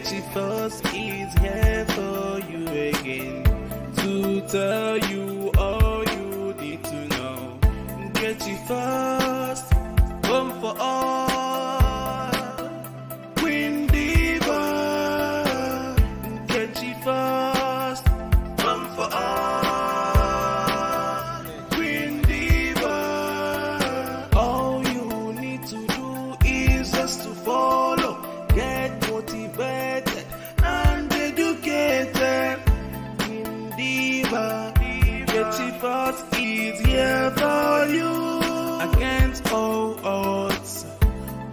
Nkechi First is here for you again to tell you all you need to know. Nkechi First, come for all. Queen Diva, Nkechi First, come for all. Queen Diva, all you need to do is just to follow, get motivated and educated. Queen Diva, Nkechi First is here for you. Against all odds,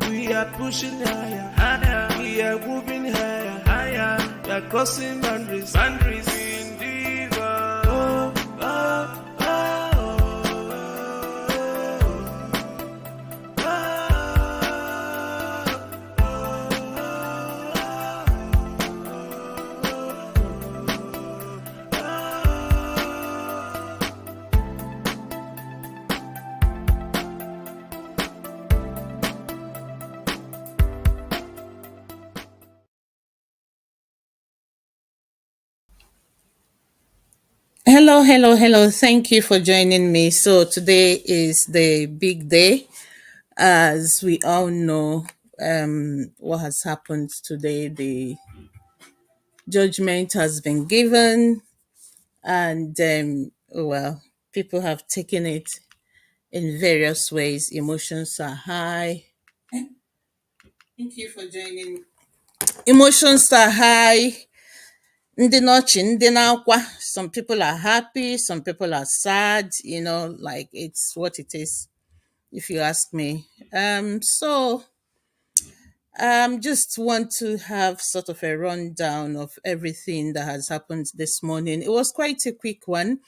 we are pushing higher, higher. We are moving higher, higher. We are crossing boundaries, boundaries. In Diva. Oh, oh, oh, oh, Hello, hello, hello. Thank you for joining me. So, today is the big day. As we all know, what has happened today, the judgment has been given, and well, people have taken it in various ways. Emotions are high. Thank you for joining. Emotions are high. Ndị n'ọchị, ndị n'akwa. Some people are happy, some people are sad, like it's what it is, if you ask me. So just want to have sort of a rundown of everything that has happened this morning. It was quite a quick one.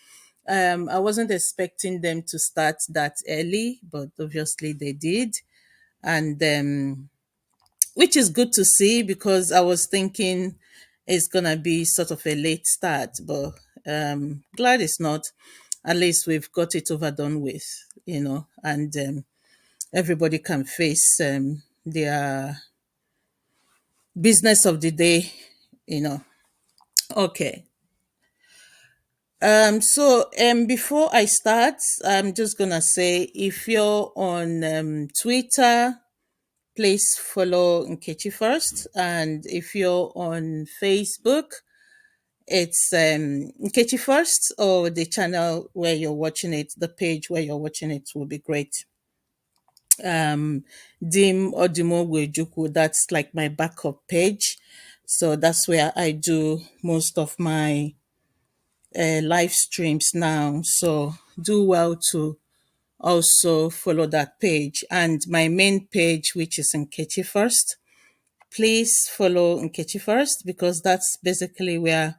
I wasn't expecting them to start that early, but obviously they did. And which is good to see, because I was thinking it's gonna be sort of a late start, but glad it's not. At least we've got it overdone with, and everybody can face their business of the day, you know. Okay. So before I start, I'm just gonna say, if you're on Twitter, please follow Nkechi First, and if you're on Facebook, it's Nkechi First, or the channel where you're watching it, the page where you're watching it will be great. Dim Odimogwe Juku, that's like my backup page. So that's where I do most of my live streams now. So do well to also follow that page. And my main page, which is Nkechi First, please follow Nkechi First, because that's basically where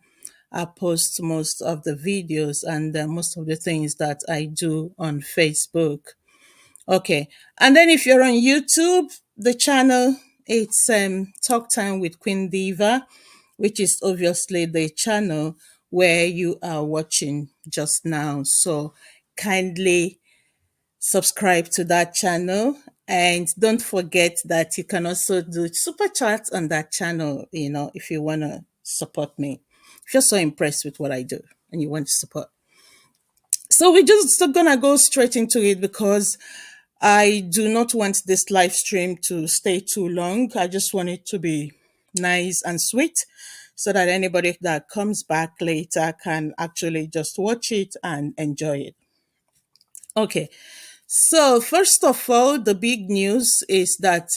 I post most of the videos and most of the things that I do on Facebook. Okay. And then if you're on YouTube, the channel, it's Talk Time with Queen Diva, which is obviously the channel where you are watching just now. So kindly subscribe to that channel, and don't forget that you can also do super chats on that channel, if you want to support me, if you're so impressed with what I do and you want to support. So we're just gonna go straight into it, because I do not want this live stream to stay too long. I just want it to be nice and sweet, so that anybody that comes back later can actually just watch it and enjoy it. Okay. So first of all, the big news is that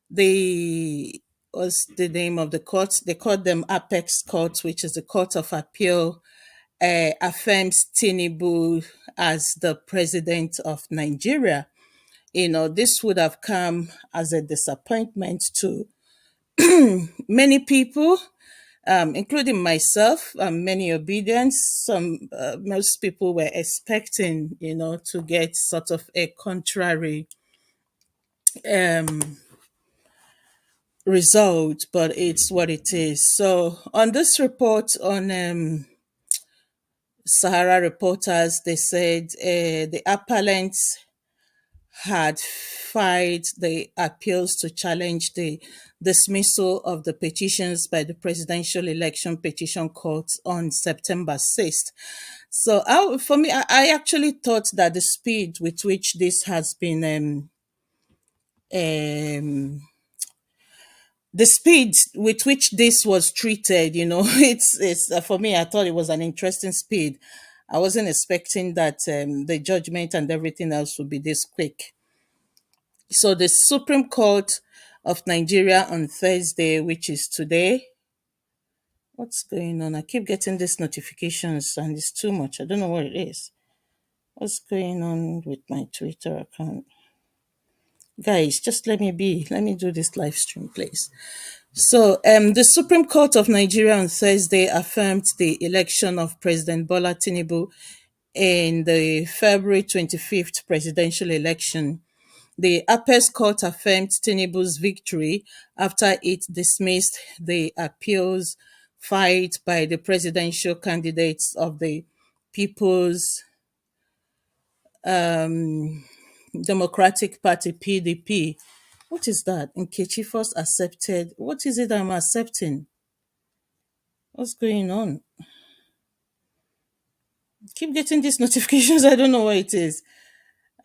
the what's the name of the court? They call them Apex Court, which is the Court of Appeal, affirms Tinubu as the president of Nigeria. This would have come as a disappointment to many people, including myself, many obedience. Most people were expecting, to get sort of a contrary result, but it's what it is. So on this report on Sahara Reporters, they said the appellants had filed the appeals to challenge the dismissal of the petitions by the Presidential Election Petition Court on September 6th. So, for me, I actually thought that the speed with which this has been um, the speed with which this was treated, it's for me. I thought it was an interesting speed. I wasn't expecting that the judgment and everything else would be this quick. So the Supreme Court of Nigeria on Thursday, which is today. What's going on? I keep getting these notifications and it's too much. I don't know what it is. What's going on with my Twitter account? Guys, just let me be. Let me do this live stream, please. So, the Supreme Court of Nigeria on Thursday affirmed the election of President Bola Tinubu in the February 25th presidential election. The Apex Court affirmed Tinubu's victory after it dismissed the appeals filed by the presidential candidates of the People's Democratic Party (PDP). What is that? Nkechi first accepted. What is it I'm accepting? What's going on? Keep getting these notifications. I don't know what it is.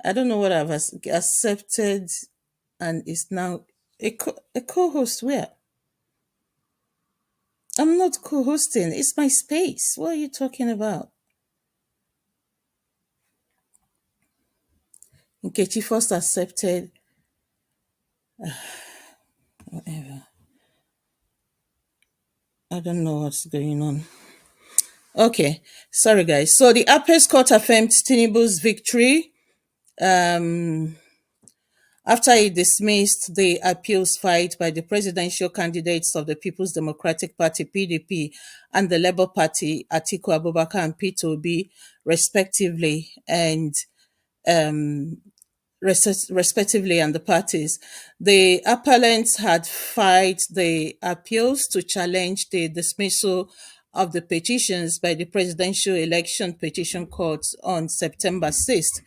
I don't know what I've accepted, and it's now a co-host. Where? I'm not co-hosting. It's my space. What are you talking about? Nkechi first accepted. Whatever. I don't know what's going on. Okay, sorry guys. So the Apex Court affirmed Tinubu's victory after it dismissed the appeals filed by the presidential candidates of the People's Democratic Party (PDP) and the Labour Party Atiku Abubakar and Peter Obi, respectively, and respectively, and the parties. The appellants had filed the appeals to challenge the dismissal of the petitions by the Presidential Election Petition Court on September 6th.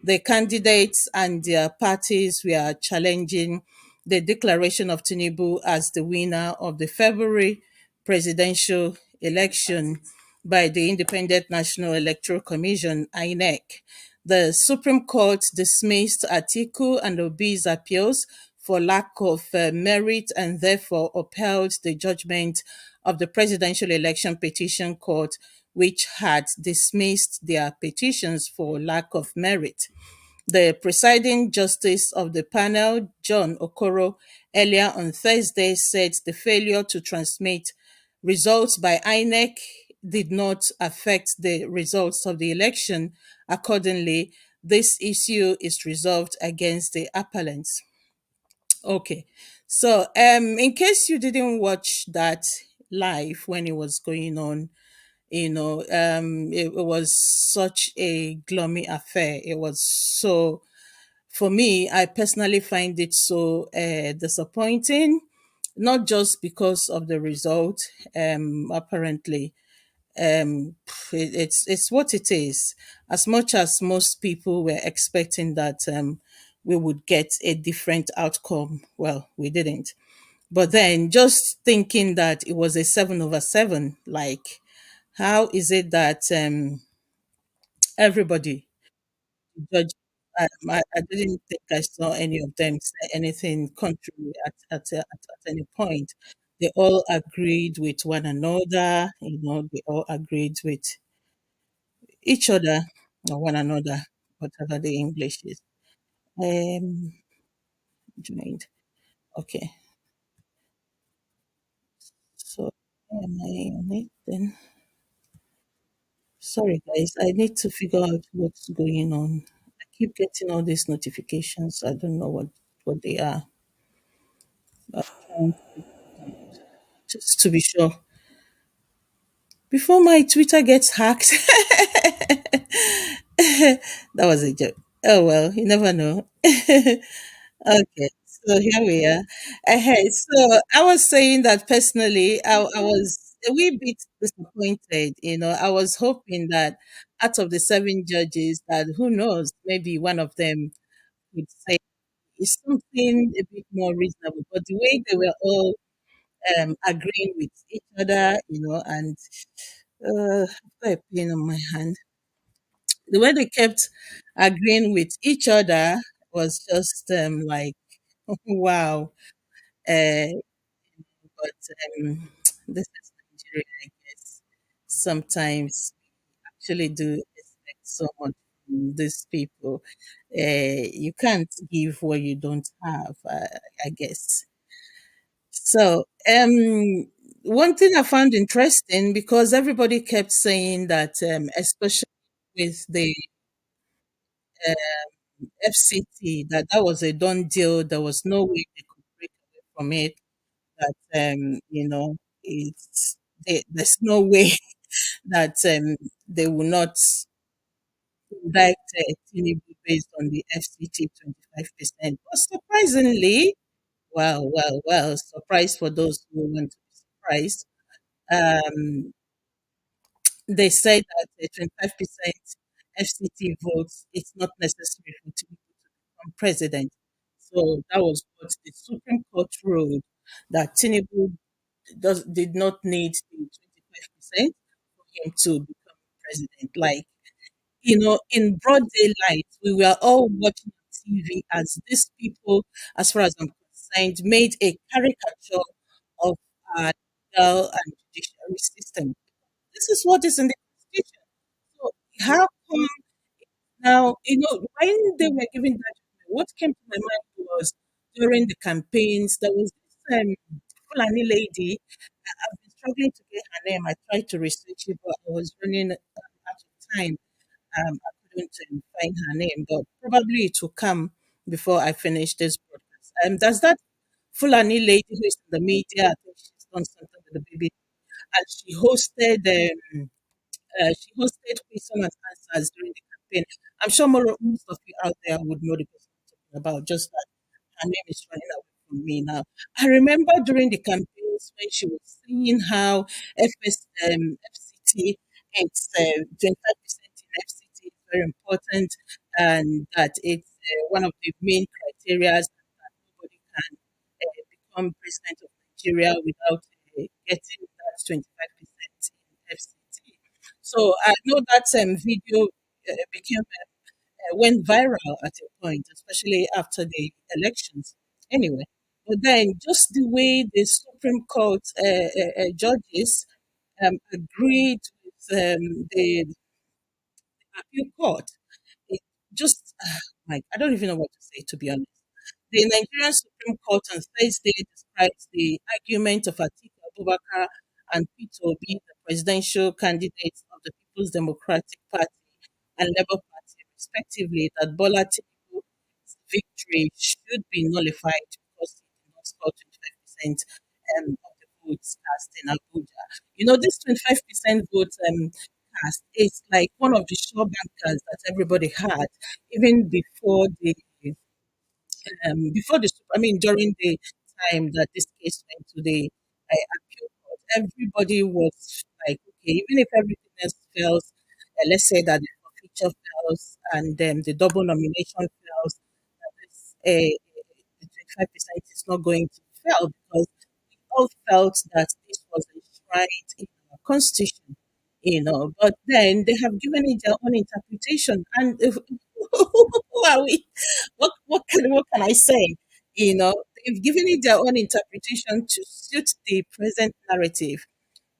The candidates and their parties were challenging the declaration of Tinubu as the winner of the February presidential election by the Independent National Electoral Commission (INEC). The Supreme Court dismissed Atiku and Obi's appeals for lack of merit and therefore upheld the judgment of the Presidential Election Petition Court, which had dismissed their petitions for lack of merit. The presiding justice of the panel, John Okoro, earlier on Thursday said the failure to transmit results by INEC did not affect the results of the election. Accordingly, this issue is resolved against the appellants. Okay, so in case you didn't watch that live when it was going on, it was such a gloomy affair. It was so, for me, I personally find it so disappointing, not just because of the result. Apparently, it's what it is. As much as most people were expecting that we would get a different outcome, well, we didn't. But then just thinking that it was a 7/7, like, how is it that everybody judge? I didn't think I saw any of them say anything contrary at any point. They all agreed with one another, they all agreed with each other or one another, whatever the English is. Um, joined. Okay, so am I on it then? Sorry, guys, I need to figure out what's going on. I keep getting all these notifications. I don't know what they are. Um, just to be sure. Before my Twitter gets hacked, that was a joke. Oh well, you never know. Okay, so here we are. So I was saying that personally, I was a wee bit disappointed. I was hoping that out of the seven judges, that who knows, maybe one of them could say is something a bit more reasonable. But the way they were all agreeing with each other, and I've got a pain on my hand. The way they kept agreeing with each other was just like, wow. Uh, but this is Nigeria, I guess. Sometimes actually do expect so much from these people. You can't give what you don't have, I guess. So, one thing I found interesting because everybody kept saying that, especially with the FCT, that was a done deal. There was no way they could break away from it. That there's no way that they will not indict Tinubu based on the FCT 25%. But surprisingly, well, surprise for those who want to be surprised. Um, they said that 25% FCT votes, it's not necessary for Tinubu to become president. So that was what the Supreme Court ruled, that Tinubu did not need the 25% for him to become president. Like, in broad daylight, we were all watching on TV as these people, as far as I'm concerned, made a caricature of our legal and judiciary system. This is what is in the Constitution. So how come now, when they were giving that, what came to my mind was during the campaigns, there was this Fulani lady. I've been struggling to get her name. I tried to research it, but I was running out of time. I couldn't find her name, but probably it will come before I finish this broadcast. Does that Fulani lady who is in the media, I think she's done something with the baby, and she hosted question and answers during the campaign. I'm sure most of you out there would know the person I'm talking about, just that her name is running away from me now. I remember during the campaigns when she was saying how FCT, it's 25% in FCT is very important, and that it's one of the main criteria that nobody can become president of Nigeria without getting that 25% in FCT. So I know that video became went viral at a point, especially after the elections. Anyway, but then just the way the Supreme Court judges agreed with the appeal court, it just like I don't even know what to say, to be honest. The Nigerian Supreme Court on Thursday described the argument of Atiku Abubakar and Peter Obi, the presidential candidates of the People's Democratic Party and Labour Party, respectively, that Bola Tinubu's victory should be nullified because he did not score 25% of the votes cast in Abuja. This 25% vote cast is like one of the sure bankers that everybody had, even I mean, during the time that this case went to the appeal court, everybody was like, okay, even if everything else fails, let's say that the forfeiture fails and the double nomination fails, that the 25% is not going to fail because we all felt that this was enshrined in our constitution. But then they have given it their own interpretation, and who are we? What can I say? They've given it their own interpretation to suit the present narrative.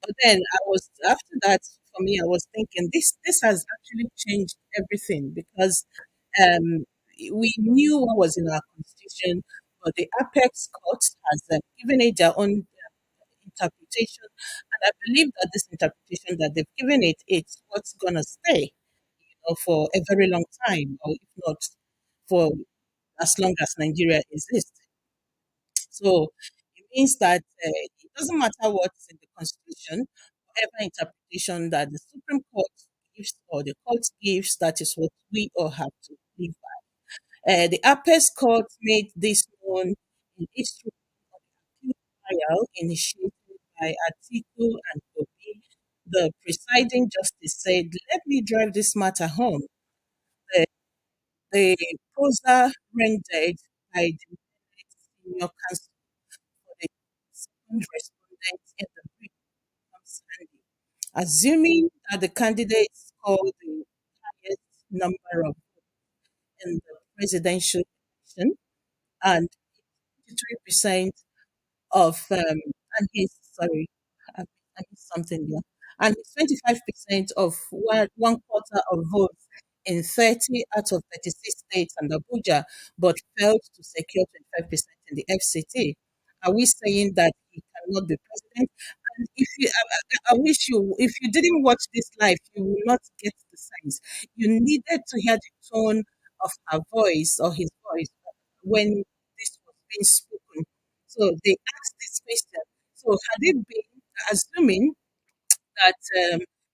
But then I was after that for me, I was thinking this has actually changed everything because um, we knew what was in our constitution, but the apex court has given it their own interpretation, and I believe that this interpretation that they've given it, it's what's gonna stay, for a very long time, or if not for as long as Nigeria exists. So it means that it doesn't matter what's in the constitution, whatever interpretation that the Supreme Court gives or the court gives, that is what we all have to live by. The Apex Court made this known in its ruling on the appeal trial initiated by Atiku and Kobi. The presiding justice said, "Let me drive this matter home. the poster rendered by the senior counsel for the second respondent in the brief comes handy. Assuming that the candidate scored the highest number of in the presidential election and 53% of and he's sorry, I, I missed something here. And it's 25% of one quarter of votes in 30 out of 36 states and Abuja, but failed to secure 25% in the FCT. Are we saying that he cannot be president? And if you, I wish you, if you didn't watch this live, you will not get the sense. You needed to hear the tone of her voice or his voice when this was being spoken. So they asked this question. So had it been assuming that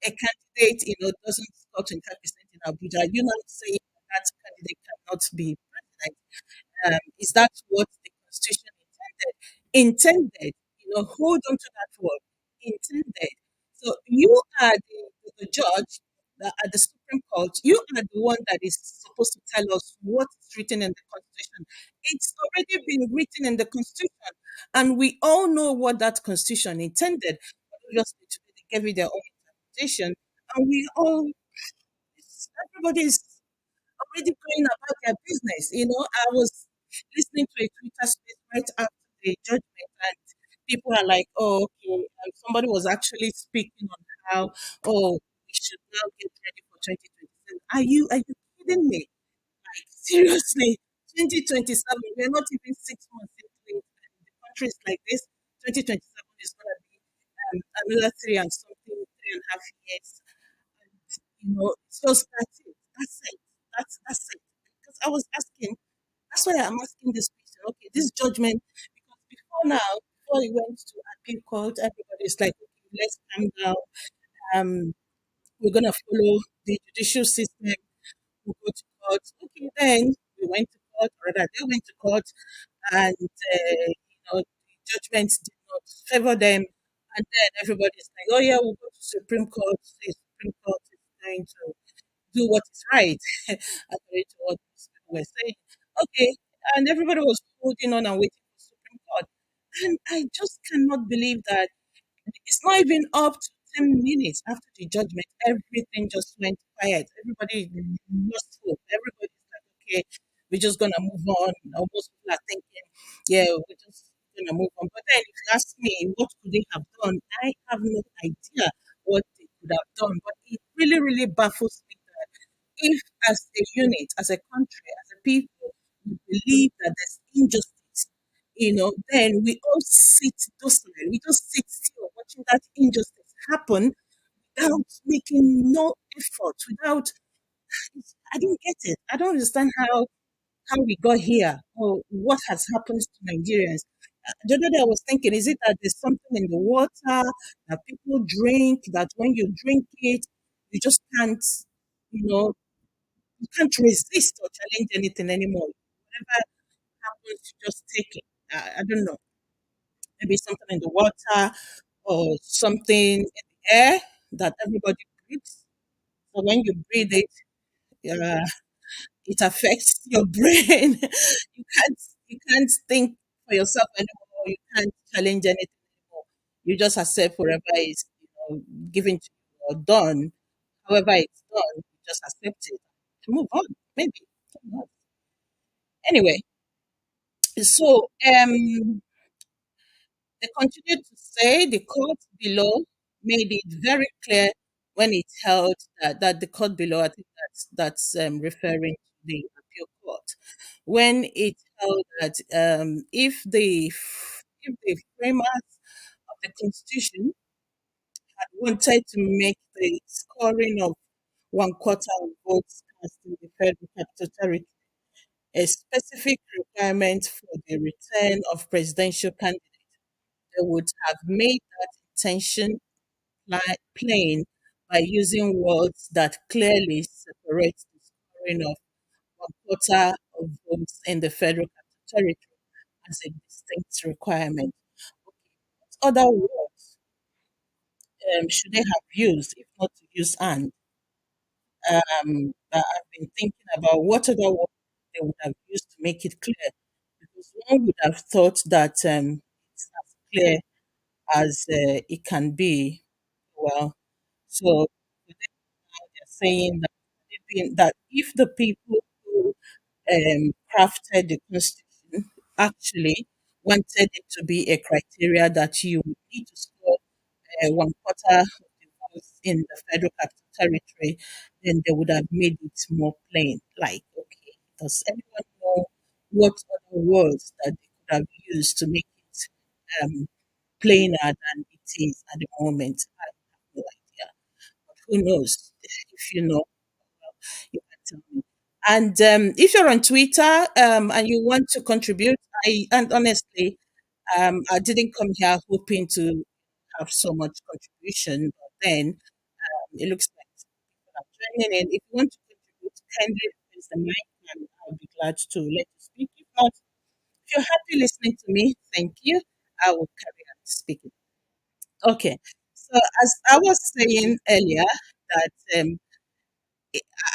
a candidate, doesn't score 25% in Abuja, you're not saying that candidate cannot be president. Is that what the Constitution intended? Intended, hold on to that word. Intended. So you are the judge at the Supreme Court. You are the one that is supposed to tell us what's written in the Constitution. It's already been written in the Constitution, and we all know what that Constitution intended. But obviously, today they gave it their own interpretation, and we all, everybody is already going about their business. I was listening to a Twitter space right after the judgment, and people are like, "Oh, okay." Somebody was actually speaking on how, "Oh, we should now get ready for 2027." Are you kidding me? Like seriously, 2027. We're not even 6 months into it, and the country is like this. 2027 is going to be another three and something, 3.5 years. It's just that's it. That's it. That's it. Because I was asking, that's why I'm asking this question. Okay, this judgment, because before now, before it went to appeal court, everybody's like, okay, let's calm down. Um, we're gonna follow the judicial system. We'll go to court. Okay, then we went to court, or rather, they went to court, and the judgments did not favor them. And then everybody's like, oh yeah, we'll go to Supreme Court. The Supreme Court is going to do what is right, according to what these people were saying. Okay, and everybody was holding on and waiting for Supreme Court. And I just cannot believe that it's not even up to 10 minutes after the judgment, everything just went quiet. Everybody lost hope. Everybody's like, okay, we're just going to move on. Most people are thinking, yeah, we're just going to move on. But then if you ask me, what could they have done? I have no idea what they could have done. But it really, really baffles me that if, as a unit, as a country, as a people, we believe that there's injustice, then we all sit docile. We just sit still watching that injustice happen without making no effort, without, I don't get it. I don't understand how we got here or what has happened to Nigerians. The other day I was thinking, is it that there's something in the water that people drink, that when you drink it, you just can't, you know, you can't resist or challenge anything anymore. Whatever happens, you just take it. I don't know. Maybe something in the water or something in the air that everybody breathes. So when you breathe it, uh, it affects your brain. You can't think for yourself anymore. You can't challenge anything anymore. You just accept whatever is given to you or done. However it's done, you just accept it to move on. Maybe. Anyway, so they continued to say the court below made it very clear when it held that the court below, I think that's referring to the appeal court, when it held that if the framers of the constitution had wanted to make the scoring of one quarter of votes cast in the federal capital territory a specific requirement for the return of presidential candidates, they would have made that intention plain by using words that clearly separate the scoring of one quarter of votes in the federal capital territory as a distinct requirement. What other words should they have used if not to use and? I've been thinking about what other words they would have used to make it clear. Because one would have thought that it's as clear as it can be. Well, so they're saying that, that if the people who crafted the constitution actually wanted it to be a criteria that you would need to score one quarter of the votes in the federal capital territory, then they would have made it more plain. Like, okay, does anyone know what other words that they could have used to make it plainer than it is at the moment? I have no idea. But who knows? If you know, you can tell me. And if you're on Twitter and you want to contribute, and honestly, I didn't come here hoping to have so much contribution, but then it looks like people are joining in. If you want to contribute, kindly raise the mic and I'll be glad to let you speak. If not, if you're happy listening to me, thank you. I will carry on speaking. Okay. So as I was saying earlier, that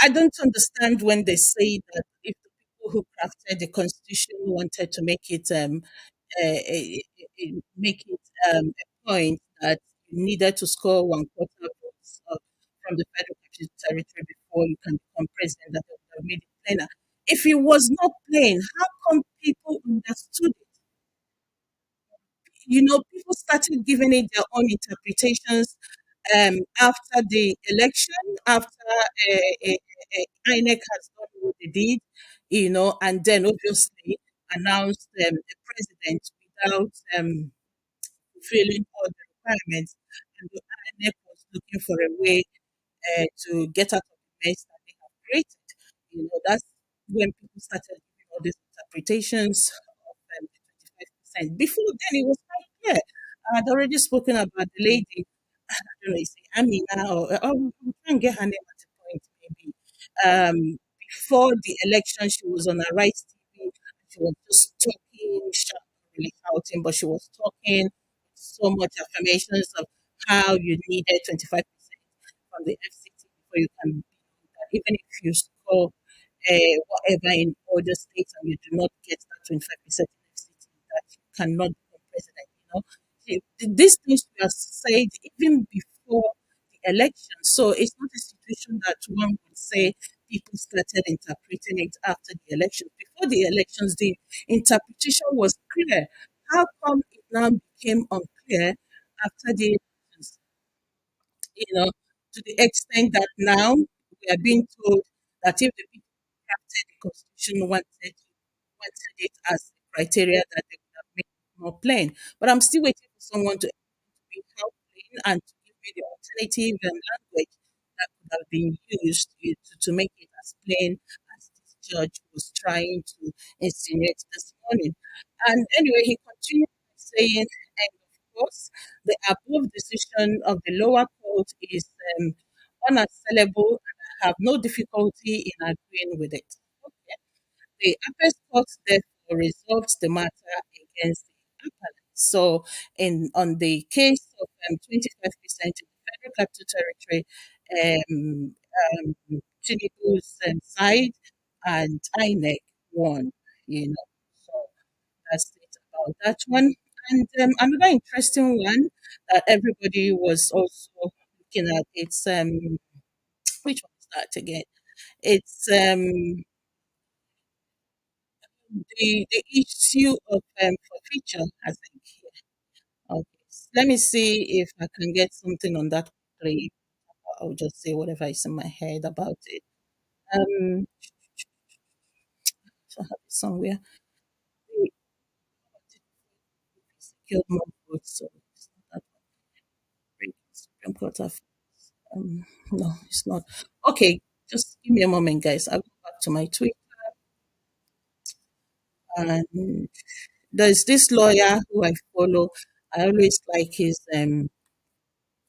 I don't understand when they say that if the people who crafted the constitution wanted to make it make it a point that you needed to score one quarter votes from the federal capital territory before you can become president, that they would have made it plainer. If it was not plain, how come people understood it? People started giving it their own interpretations after the election, after INEC has done what they did, and then obviously announced the president without fulfilling all the requirements. And the INEC was looking for a way to get out of the mess that they have created. That's when people started giving all these interpretations of the 25%. Before then, it was quite clear. I had already spoken about the lady, I don't know, you say Amina, or we can get her name at a point, maybe. Before the election, she was on a Rice TV. She was just talking, really shouting, but she was talking so much affirmations of how you needed 25% from the FCT before you can be that even if you score whatever in other states and you do not get that 25% in FCT, that you cannot become president. These things were said even before the election. So it's not a situation that one would say people started interpreting it after the elections. Before the elections, the interpretation was clear. How come it now became unclear after the elections? To the extent that now we are being told that if the people who crafted the constitution wanted it as a criteria, that they would have made it more plain. But I'm still waiting for someone to be how plain and to give me the alternative language that could have been used to make it as plain as this judge was trying to insinuate this morning. And anyway, he continued by saying, and of course, the above decision of the lower court is unassailable and I have no difficulty in agreeing with it. Okay. The apex court therefore resolved the matter against the appellant. So, in on the case of 25% in the Federal Capital Territory, Tinubu's side and INEC won. So that's it about that one. And another interesting one that everybody was also looking at. It's which one is that again? It's the issue of forfeiture, I think. Yeah. Okay. Let me see if I can get something on that quickly. I'll just say whatever is in my head about it. Um, so I have it somewhere. The secured more votes, so it's not that one. Supreme Court of no, it's not. Okay, just give me a moment, guys. I'll go back to my tweet. And there's this lawyer who I follow. I always like his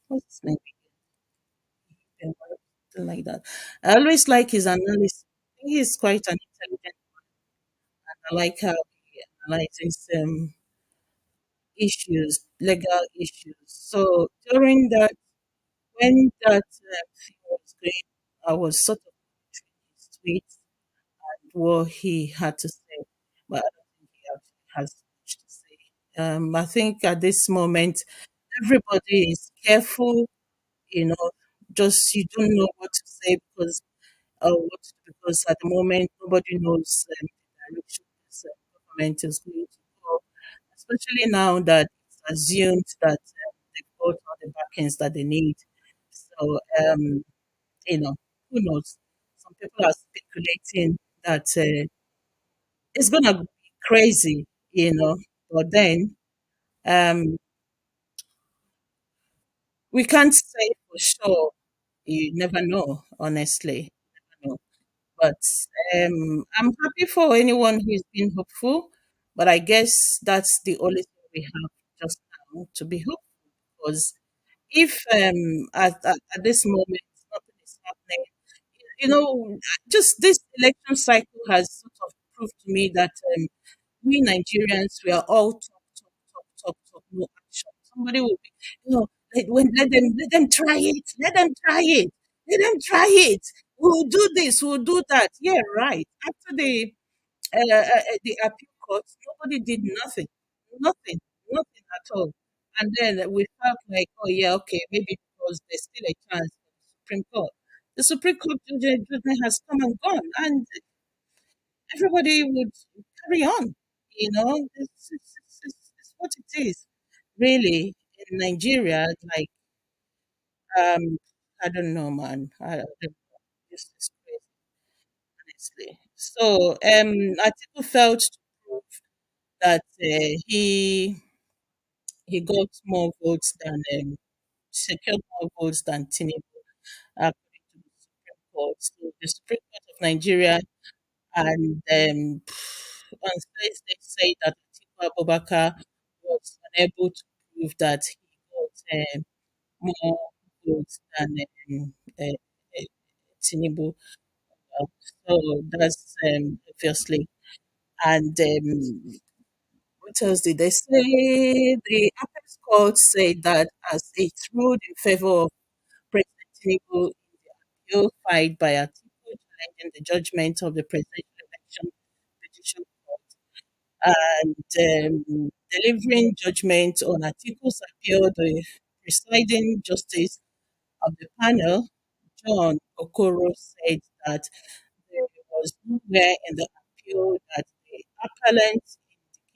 what's his name? Something like that. I always like his analysis. He is quite an intelligent. I like how he analyzes issues, legal issues. So during that, when that thing was going, I was sort of reading his tweets what he had to say, but I don't think has much to say. I think at this moment, everybody is careful, you know, just you don't know what to say because because at the moment nobody knows the direction this government is going to go, especially now that it's assumed that they've got all the backends that they need. So, you know, who knows? Some people are speculating that it's going to be crazy, but then um, we can't say for sure. You never know, honestly. Never know. But I'm happy for anyone who's been hopeful. But I guess that's the only thing we have just now to be hopeful. Because if at this moment nothing is happening, just this election cycle has sort of proved to me that we Nigerians, we are all talk, no action. Somebody will be, let them try it, let them try it. We'll do this, we'll do that. Yeah, right. After the appeal court, nobody did nothing, nothing at all. And then we felt like, oh yeah, okay, maybe because there's still a chance for the Supreme Court. The Supreme Court judgment has come and gone, and everybody would carry on. It's what it is, really. In Nigeria, like, um, I don't know, man. I don't know. It's crazy, honestly. So, Atiku felt to prove that he got more votes than secured more votes than Tinubu, according to the Supreme Court. So the Supreme Court of Nigeria and on Thursday say that Atiku Abubakar was unable to prove that he got more votes than uh, uh, Tinubu. Uh, so that's obviously. And what else did they say? The Apex Court said that as it ruled in favor of President Tinubu in the appeal filed by Atiku challenging the judgment of the presidential election petition and delivering judgment on Atiku's appeal, the presiding justice of the panel, John Okoro, said that there was nowhere in the appeal that the appellant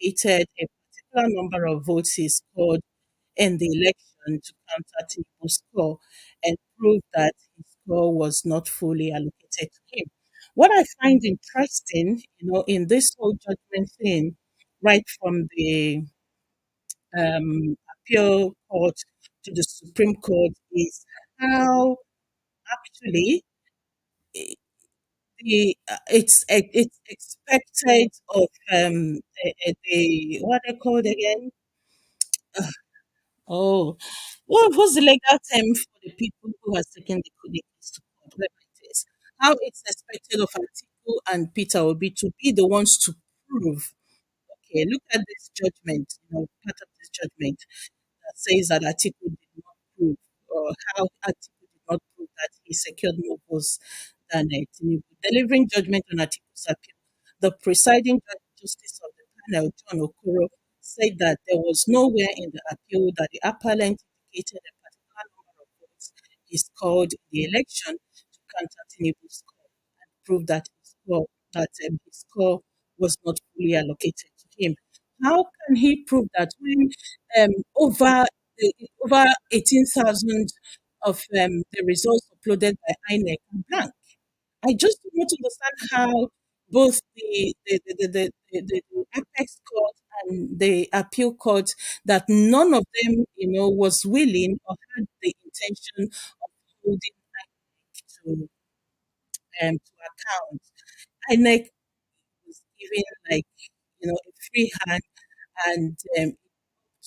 indicated a particular number of votes he scored in the election to counter Tinubu's score and prove that his score was not fully allocated to him. What I find interesting, in this whole judgment thing, right from the appeal court to the Supreme Court, is how actually it's expected of the what they called again. Oh, what was the legal term for the people who has taken the case to court? Whatever it is, how it's expected of Atiku and Peter Obi to be the ones to prove. Okay, look at this judgment. Part of this judgment that says that Atiku did not prove, or how Atiku did not prove that he secured more votes than Tinubu. Delivering judgment on Atiku's appeal, the presiding justice of the panel, John Okoro, said that there was nowhere in the appeal that the appellant indicated a particular number of votes he scored in the election to counter Tinubu's score and prove that his score was not fully allocated to him. How can he prove that when over 18,000 of the results uploaded by INEC are blank? I just do not understand how both the apex court and the appeal court, that none of them, was willing or had the intention of holding to account. INEC was given, like, a free hand, and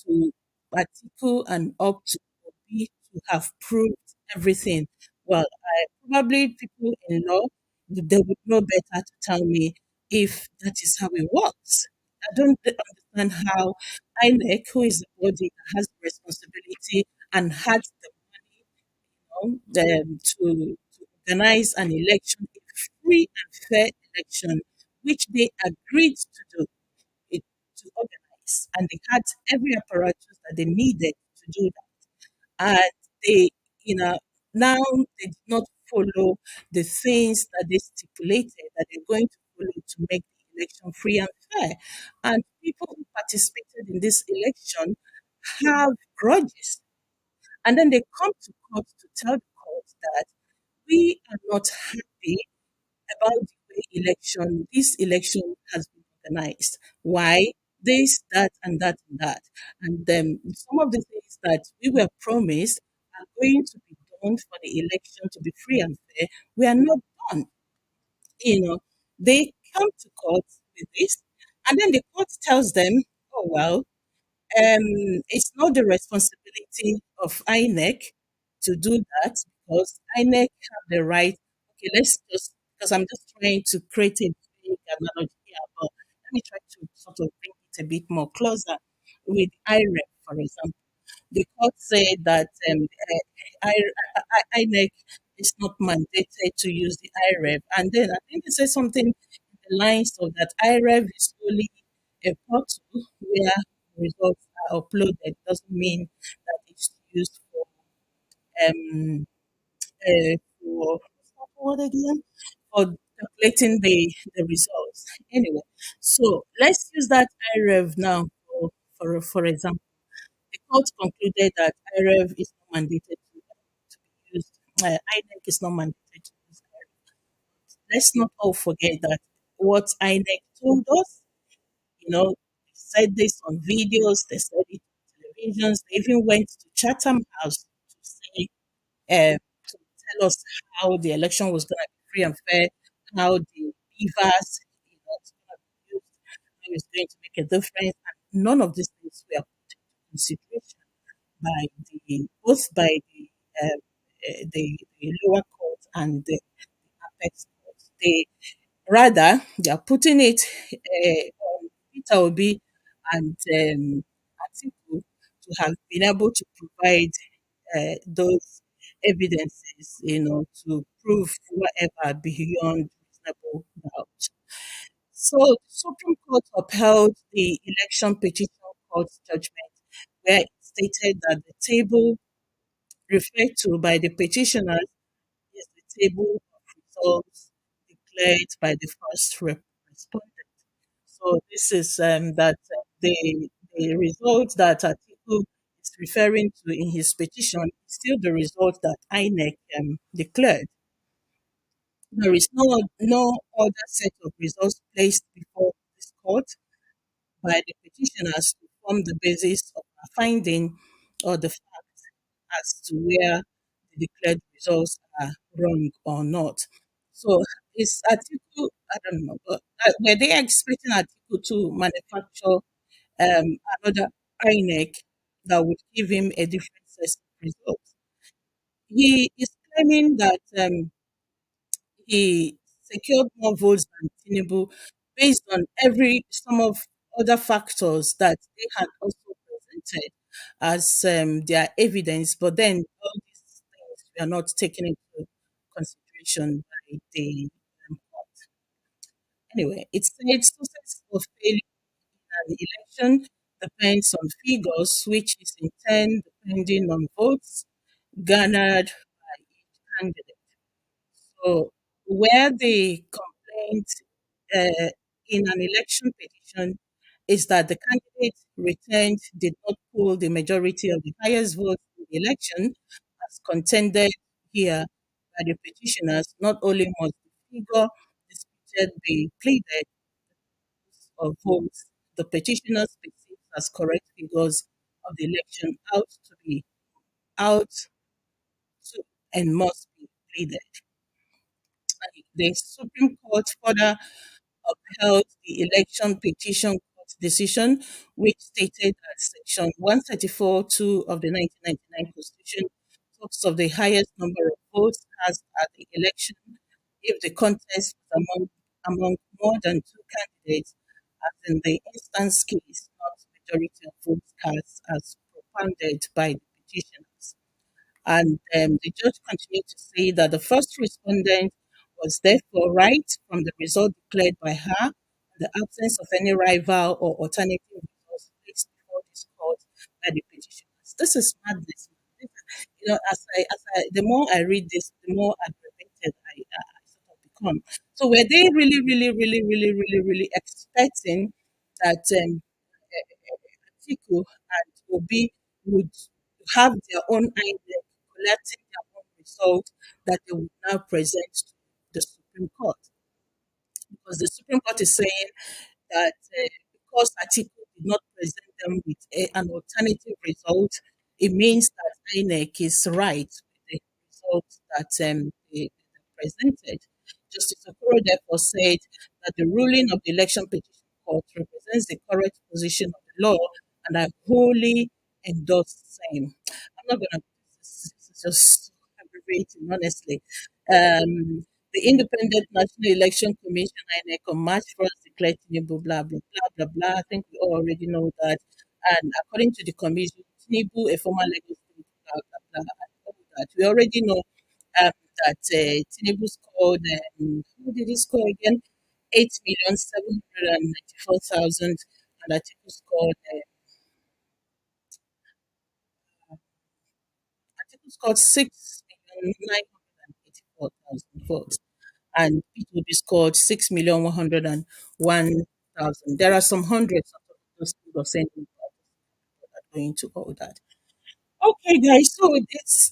to Atiku and up to Obi to have proved everything. Well, probably people in law, they would know better to tell me if that is how it works. I don't understand how INEC, who is the body that has the responsibility and has the to organize an election, a free and fair election which they agreed to do it, to organize, and they had every apparatus that they needed to do that. And they, you know, now they did not follow the things that they stipulated that they're going to follow to make the election free and fair. And people who participated in this election have grudges. And then they come to court to tell the court that we are not happy about the way this election has been organized. Why? This, that, and that, and that. And some of the things that we were promised are going to be done for the election to be free and fair. We are not done. You know, they come to court with this, and then the court tells them, oh, well, it's not the responsibility of INEC to do that because INEC have the right. Okay, let's just, because I'm just trying to create a big analogy here, but let me try to sort of bring it a bit more closer with IREF, for example. The court said that INEC is not mandated to use the IREF, and then I think they said something in the lines of that IREF is only a portal where results are uploaded. Doesn't mean that it's used um for what's that word again? For calculating the results. Anyway, so let's use that IREV now for example. The court concluded that IREV is not mandated to be used. INEC is not mandated to use IREV. Let's not all forget that what INEC told us, they said this on videos, they said it on televisions, they even went to Chatham House to say, to tell us how the election was going to be free and fair, how the beavers, it's going to be used, how it's going to make a difference. And none of these things were put into consideration by both by the lower court and the apex court. They are putting it on Peter Obi and Atiku to have been able to provide those evidences, to prove whatever beyond reasonable doubt. So the Supreme Court upheld the election petition court's judgment, where it stated that the table referred to by the petitioners is the table of results declared by the first respondent. So this is that the result that Atiku is referring to in his petition is still the result that INEC declared. There is no other set of results placed before this court by the petitioners to form the basis of a finding or the fact as to where the declared results are wrong or not. So is Atiku, I don't know, but were they expecting Atiku to manufacture another INEC that would give him a different set of results? He is claiming that he secured more votes than Tinubu based on every some of other factors that they had also presented as their evidence, but then all these things were not taken into consideration by the court. Anyway, it said success of failure in an election depends on figures, which is in turn depending on votes garnered by each candidate. So, where the complaint in an election petition is that the candidate returned did not poll the majority of the highest votes in the election, as contended here by the petitioners, not only must the figure disputed be pleaded of votes, the petitioners perceived as correct figures of the election out to and must be pleaded. The Supreme Court further upheld the election petition court decision, which stated that Section 134(2) of the 1999 Constitution talks of the highest number of votes cast at the election if the contest was among more than two candidates, as in the instance case, not majority of votes cast as propounded by the petitioners. And the judge continued to say that the first respondent was therefore right from the result declared by her, and the absence of any rival or alternative results placed before this court by the petitioners. This is madness. The more I read this, the more aggravated I sort of become. So were they really, really, really, really, really, really expecting that Atiku and Obi would have their own INEC collecting their own result that they would now present to the Supreme Court? Because the Supreme Court is saying that because Atiku did not present them with an alternative result, it means that INEC is right with the result that they presented. Justice Okoro therefore said that the ruling of the Election Petition Court represents the correct position of the law, and I wholly endorse the same. I'm not going to, this is just aggravating, honestly. The Independent National Election Commission, INEC, on March 1st declared Tinubu, blah, blah, blah, blah, blah. I think we all already know that. And according to the commission, Tinubu, a former Lagos state, blah, blah, blah, and all that. We already know um, that Tinubu scored, who did he score again? 8,794,000, and Atiku scored 6,984,000 votes, and P2B scored 6,101,000. There are some hundreds of those people saying are going to all that. Okay, guys, so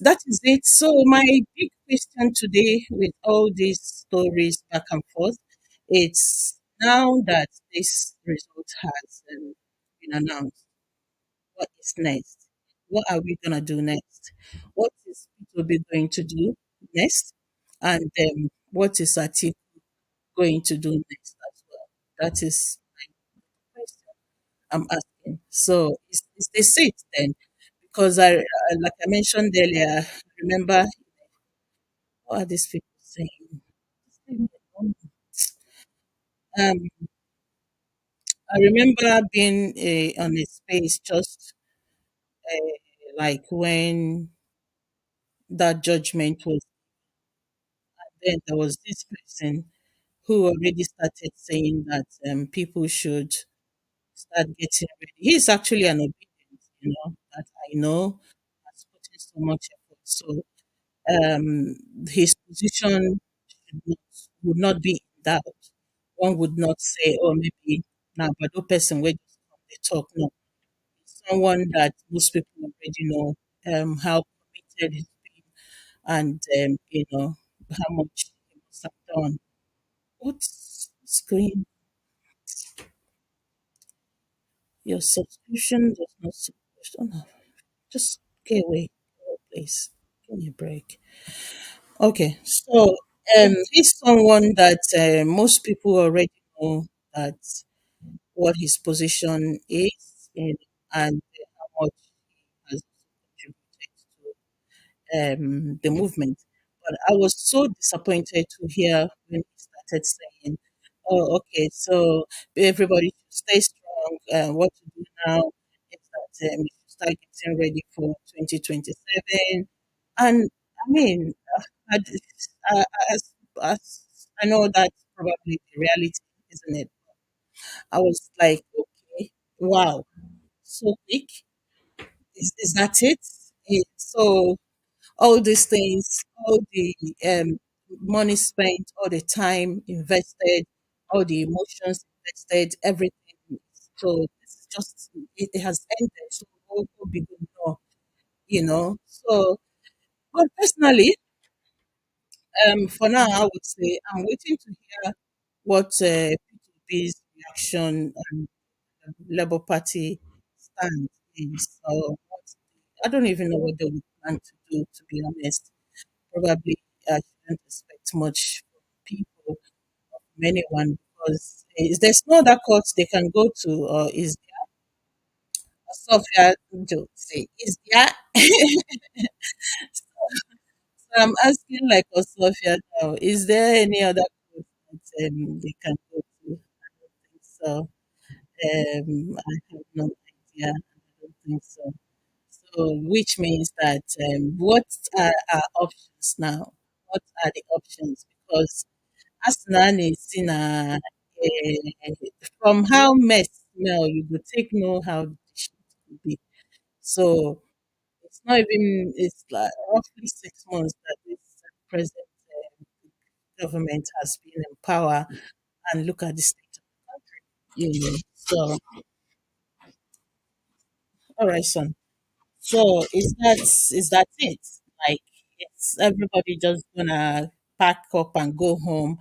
that is it. So my big question today, with all these stories back and forth, it's now that this result has been announced, what is next? What are we gonna do next? What is P2B going to do next? And what is Ati going to do next as well? That is my question I'm asking. So is this it then? Because like I mentioned earlier, remember what are these people saying? Um, I remember being on a space just like when that judgment was. Then there was this person who already started saying that people should start getting ready. He's actually an obedient, that I know has put in so much effort. So his position would not be in doubt. One would not say, oh, maybe now, but no person will just come, they talk. No, someone that most people already know how committed he's been, and how much he must have done. What's going? Your subscription does not support. Oh, no. Just get away, please. Give me a break. Okay, so he's someone that most people already know that what his position is and how much he has contributed the movement. But I was so disappointed to hear when he started saying, "Oh, okay, so everybody should stay strong. What to do now is that we should start getting ready for 2027." And I mean, I, as I know that's probably the reality, isn't it? I was like, okay, wow, so quick. Is that it? So all these things, all the money spent, all the time invested, all the emotions invested, everything. So it's just it has ended. So all will be good now, So, but personally, for now, I would say I'm waiting to hear what P2B's reaction and Labour Party stand is. So, I don't even know what they would plan to do. To be honest, probably I shouldn't expect much from people, from anyone, because there's no other court they can go to, or is there Sophia to say, is there? So I'm asking like Sophia now, is there any other court that they can go to? I don't think so. I have no idea. I don't think so. So, which means that what are our options now? What are the options? Because Arsenal is in from how mess smell, you could take know how the shit could be. So it's not even, it's like roughly 6 months that this present government has been in power, and look at the state of the country. So, all right, son. So is that it? Like, it's everybody just gonna pack up and go home,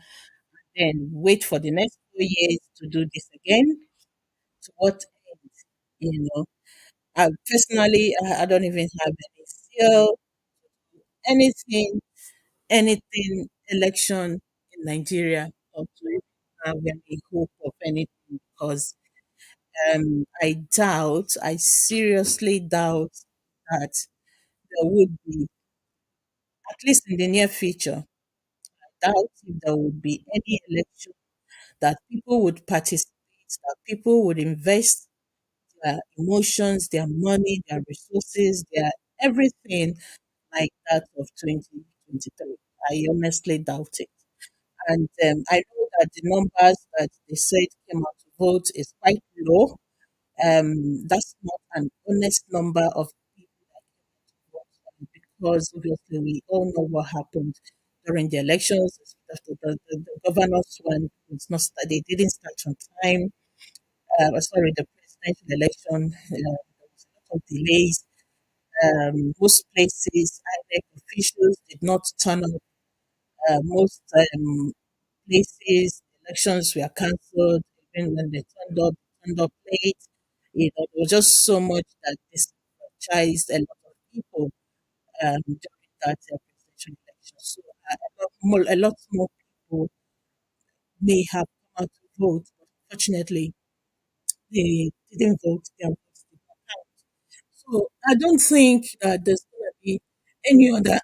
then wait for the next 4 years to do this again? To what end? You know, personally, I don't even have any skill, anything, anything election in Nigeria, or to even have any hope of anything, because I seriously doubt that there would be, at least in the near future, doubt if there would be any election that people would participate, that people would invest their emotions, their money, their resources, their everything like that of 2023. I honestly doubt it. And I know that the numbers that they said came out to vote is quite low. That's not an honest number of people that came out to vote, because obviously we all know what happened during the elections. The governor's one was not they didn't start on time. Sorry, the presidential election, there was a lot of delays. Most places, INEC officials did not turn up. Most places, elections were cancelled. Even when they turned up late. There was just so much that disenfranchised a lot of people during that presidential election. So a lot more people may have come out to vote, but unfortunately, they didn't vote. Their votes did not count. So I don't think that there's going to be any other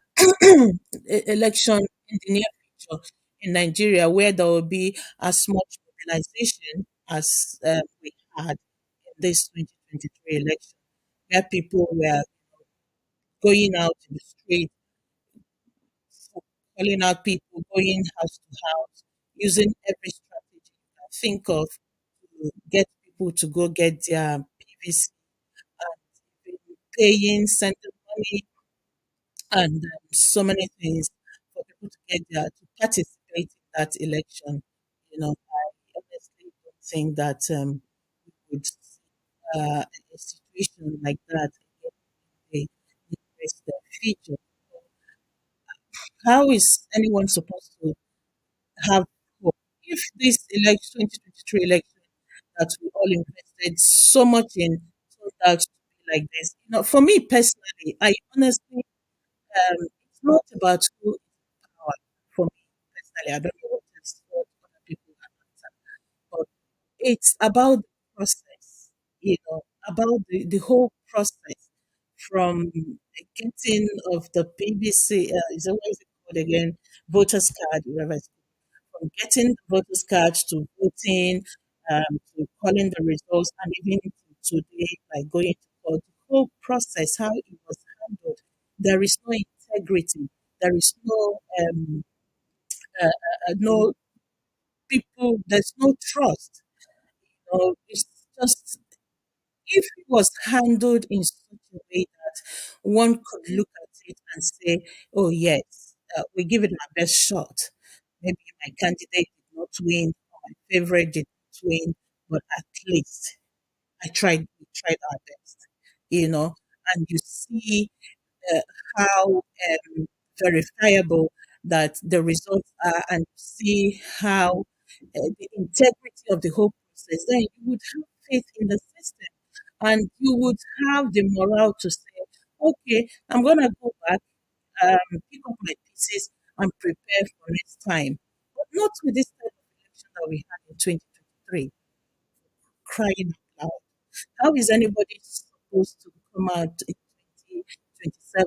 election in the near future in Nigeria where there will be as much mobilization as we had in this 2023 election, where people were going out in the street, calling out people, going house to house, using every strategy you can think of to get people to go get their PVC, and paying, sending money, and so many things for people to get there to participate in that election. I honestly don't think that we would see a situation like that in the future. How is anyone supposed to have hope if this election, 2023 election, that we all invested so much in, turned out to be like this? For me personally, I honestly, it's not about who is in power. For me personally, I don't know what else what other people can answer, but it's about the process, about the whole process from the getting of the BBC, what is it called again? Voters card, whatever it's called. From getting the voters cards to voting, to calling the results, and even to today, like going to court, the whole process, how it was handled, there is no integrity. There is no people. There's no trust. It's just, if it was handled in such a way that one could look at it and say, "Oh yes, we give it our best shot. Maybe my candidate did not win, or my favorite did not win, but at least I tried. We tried our best," and you see uh, how verifiable that the results are, and see how the integrity of the whole process, then you would have faith in the system, and you would have the morale to say, okay, I'm going to go back, pick up my pieces, and prepare for next time. But not with this type of election that we had in 2023, crying out loud. How is anybody supposed to come out in 2027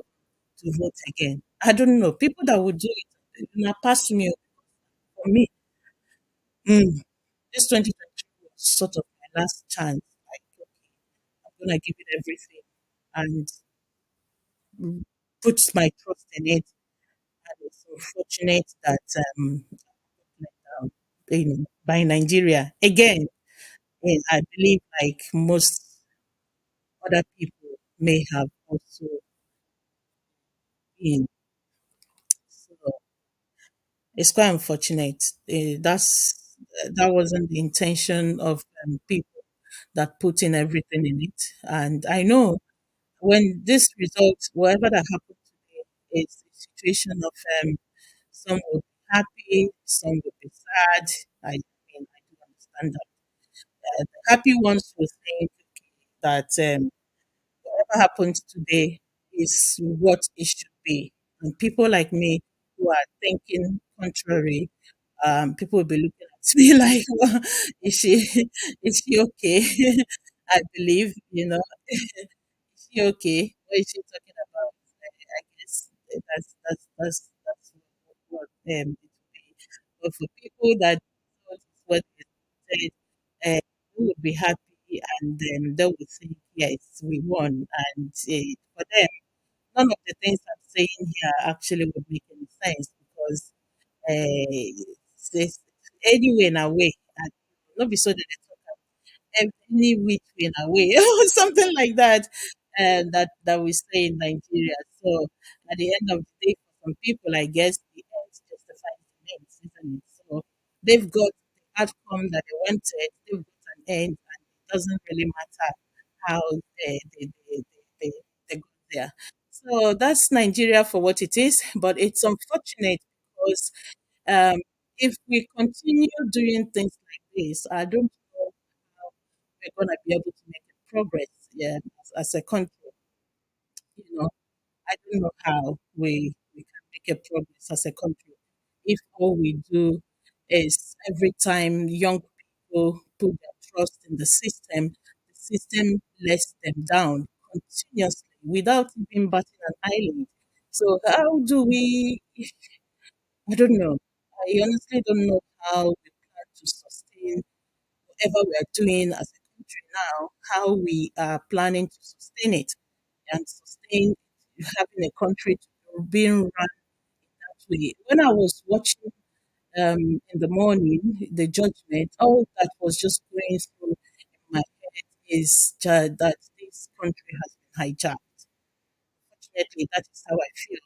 to vote again? I don't know. People that would do it, now pass me. For me, this 2023 was sort of my last chance. Like, okay, I'm going to give it everything and put my trust in it. And it's unfortunate that by Nigeria. Again, I believe like most other people may have also been. So it's quite unfortunate. That wasn't the intention of people that put in everything in it. And I know when this result, whatever that happened today, is a situation of some will be happy, some will be sad. I mean, I do understand that. The happy ones will think that whatever happened today is what it should be. And people like me who are thinking contrary, people will be looking at me like, well, is she is she okay? I believe, is she okay? What is she talking about? I guess that's what it will be. But for people that thought it's what they said, they would be happy and they would think, yes, we won. And for them, none of the things I'm saying here actually would make any sense because it's anyway in a way, and not be so that they talk any which way in a way, or something like that, and that we say in Nigeria. So at the end of the day, for some people, I guess the ends justify the means, isn't it? So they've got the outcome that they wanted, they've got an end, and it doesn't really matter how they got there. So that's Nigeria for what it is, but it's unfortunate because um, if we continue doing things like this, I don't know how we're going to be able to make progress, yeah, as a country. You know, I don't know how we can make a progress as a country if all we do is every time young people put their trust in the system lets them down continuously without even batting an eyelid. So how do we? I don't know. I honestly don't know how we plan to sustain whatever we are doing as a country now, how we are planning to sustain it and sustain having a country to being run that way. When I was watching in the morning the judgment, all that was just going through in my head is that this country has been hijacked. Fortunately, that is how I feel.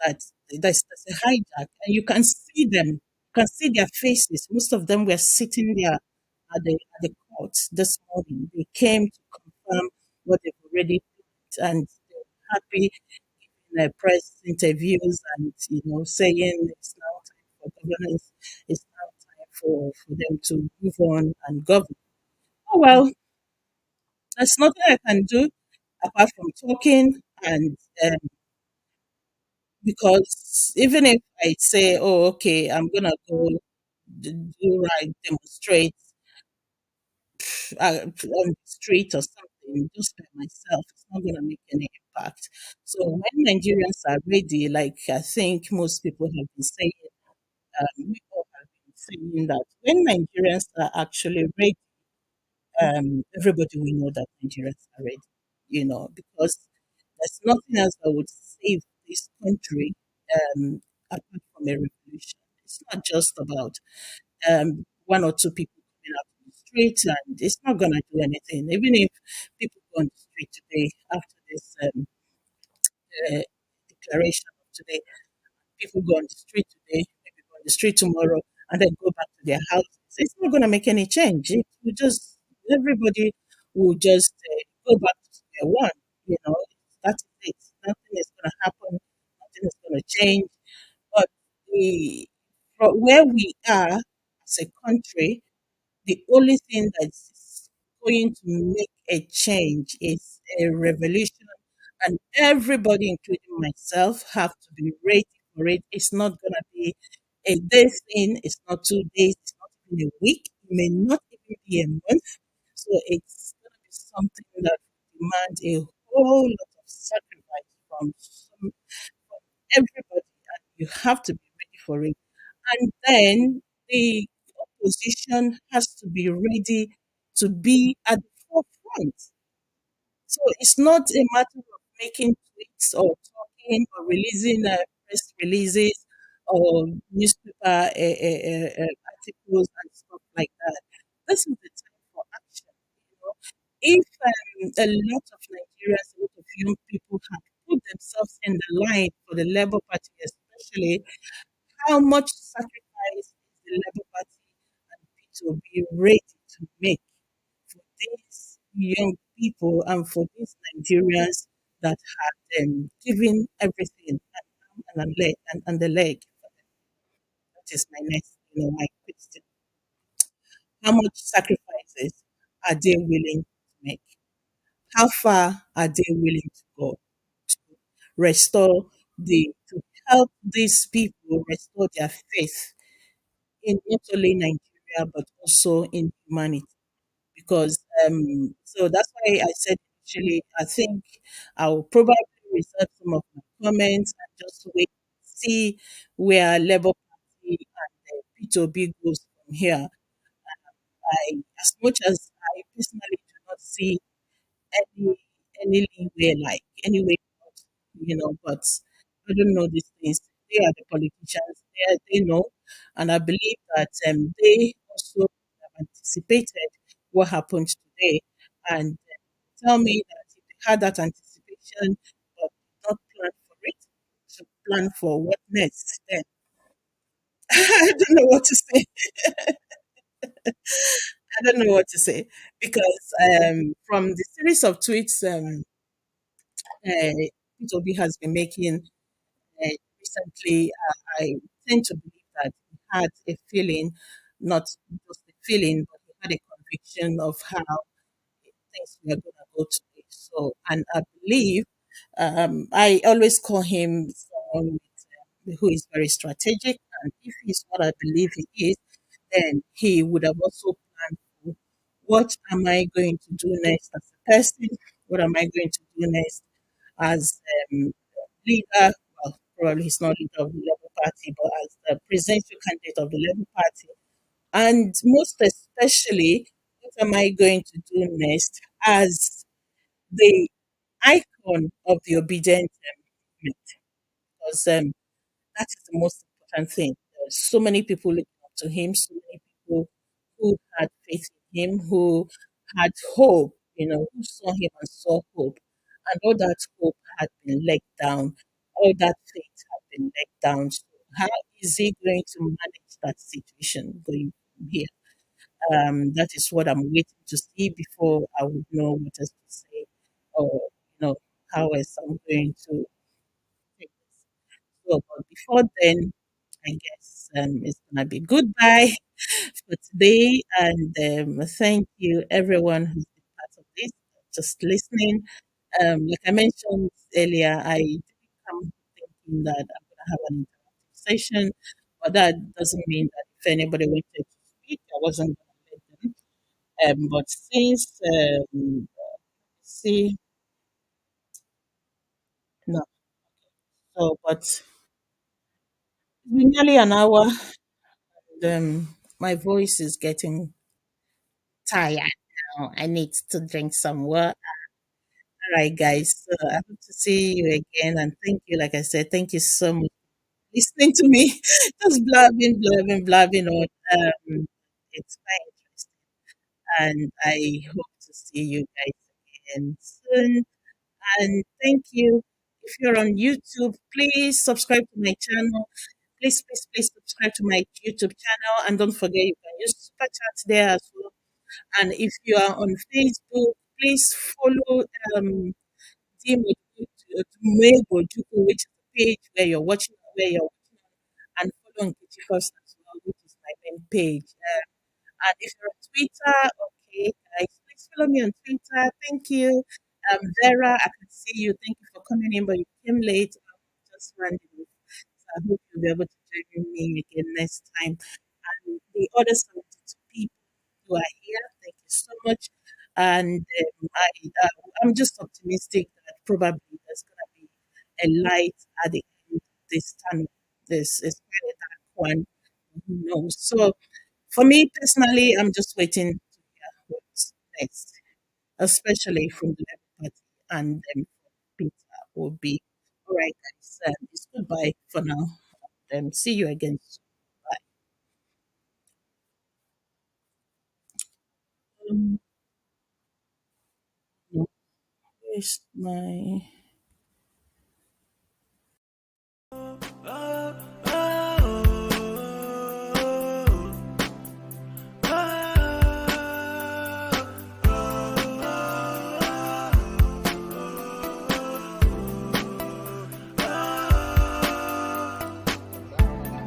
That there's a hijack, and you can see them, you can see their faces. Most of them were sitting there at the court this morning. They came to confirm what they've already did, and they're happy in their press interviews and saying it's now time for governance, it's now time for them to move on and govern. Oh well, there's nothing I can do apart from talking and because even if I say, oh, okay, I'm gonna go do right, demonstrate on the street or something just by myself, it's not gonna make any impact. So when Nigerians are ready, like I think most people have been saying, we all have been saying that when Nigerians are actually ready, everybody will know that Nigerians are ready, because there's nothing else that would save this country apart from a revolution. It's not just about one or two people coming out on the street, and it's not going to do anything. Even if people go on the street today after this uh, declaration of today, people go on the street today, maybe go on the street tomorrow, and then go back to their houses. It's not going to make any change. It will just everybody will just go back to square one. You know, that's it. Nothing is going to happen. Nothing is going to change. But from where we are as a country, the only thing that's going to make a change is a revolution, and everybody, including myself, have to be ready for it. It's not going to be a day thing, it's not 2 days, it's not even a week, it may not even be a month. So it's going to be something that demands a whole lot of sacrifice from everybody, and you have to be ready for it. And then the opposition has to be ready to be at the forefront. So it's not a matter of making tweets or talking or releasing press releases or newspaper articles and stuff like that. This is the time for action. You know, if a lot of Nigerians, a lot of young people have put themselves in the line for the Labour Party, especially, how much sacrifice is the Labour Party and Peter be ready to make for these young people and for these Nigerians that have given everything and a leg and the leg. That is my next, my question. How much sacrifices are they willing to make? How far are they willing to go to restore to help these people restore their faith in not only Nigeria but also in humanity? Because so that's why I said initially I think I'll probably reserve some of my comments and just wait see where Labour Party and P2B goes from here. As much as I personally do not see any any leeway, like any way out, but I don't know these things. They are the politicians. They know, and I believe that they also have anticipated what happened today, and tell me that if they had that anticipation but did not plan for it, to plan for what next? Then I don't know what to say. I don't know what to say because from the series of tweets P2B has been making recently, I tend to believe that he had a feeling, not just a feeling, but he had a conviction of how things were going to go today. So, and I believe, I always call him someone who is very strategic, and if he's what I believe he is, then he would have also planned for what am I going to do next as a person? What am I going to do next as leader? Well, probably he's not leader of the Labour Party, but as the presidential candidate of the Labour Party. And most especially, what am I going to do next as the icon of the obedient movement? Because that is the most important thing. There's so many people looking up to him, so many people who had faith in him, who had hope, who saw him and saw hope. And all that hope had been let down, all that faith had been let down. So how is he going to manage that situation going from here? That is what I'm waiting to see before I would know what else to say or, how else I'm going to take this. So, but before then, I guess it's gonna be goodbye for today, and thank you everyone who's been part of this, just listening. Like I mentioned earlier, I did come thinking that I'm gonna have an interactive session, but that doesn't mean that if anybody wanted to speak, I wasn't gonna let them. But since see no, so but it's been nearly an hour, and my voice is getting tired now. I need to drink some water. All right, guys. So I hope to see you again. And thank you, like I said, thank you so much for listening to me. Just blabbing, blabbing, blabbing on. It's quite interesting. And I hope to see you guys again soon. And thank you. If you're on YouTube, please subscribe to my channel. Please, please, please subscribe to my YouTube channel. And don't forget, you can use Super Chat there as well. And if you are on Facebook, please follow Team Bojuku, which is the page where you're watching, and follow Nkechi First as well, which is my main page. And if you're on Twitter, okay, guys, please follow me on Twitter. Thank you. Vera, I can see you. Thank you for coming in, but you came late. Just rounding off. So I hope you'll be able to join me again next time. And the other 72 people who are here, thank you so much. And I'm just optimistic that probably there's going to be a light at the end of this tunnel. This is quite a dark one. Who knows? So for me personally, I'm just waiting to hear what's next, especially from the Labour Party and Peter will be. All right, guys. It's goodbye for now. See you again soon. Bye. Paste my.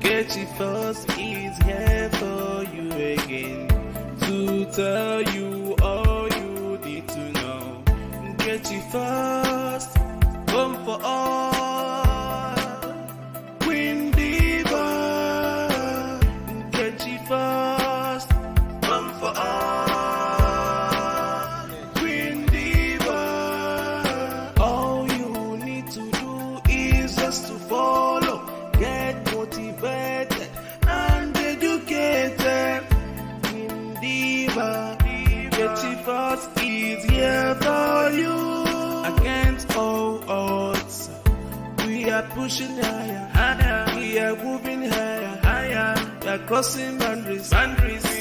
Get you first is here for you again to tell you all you need to know. Get you first, come for all. Queen Diva, get you first, come for all. Queen Diva, all you need to do is just to follow. Get motivated and educated. Queen Diva, get it first is here for you. Against all odds, we are pushing higher, higher. We are moving higher, higher. We are crossing boundaries, boundaries.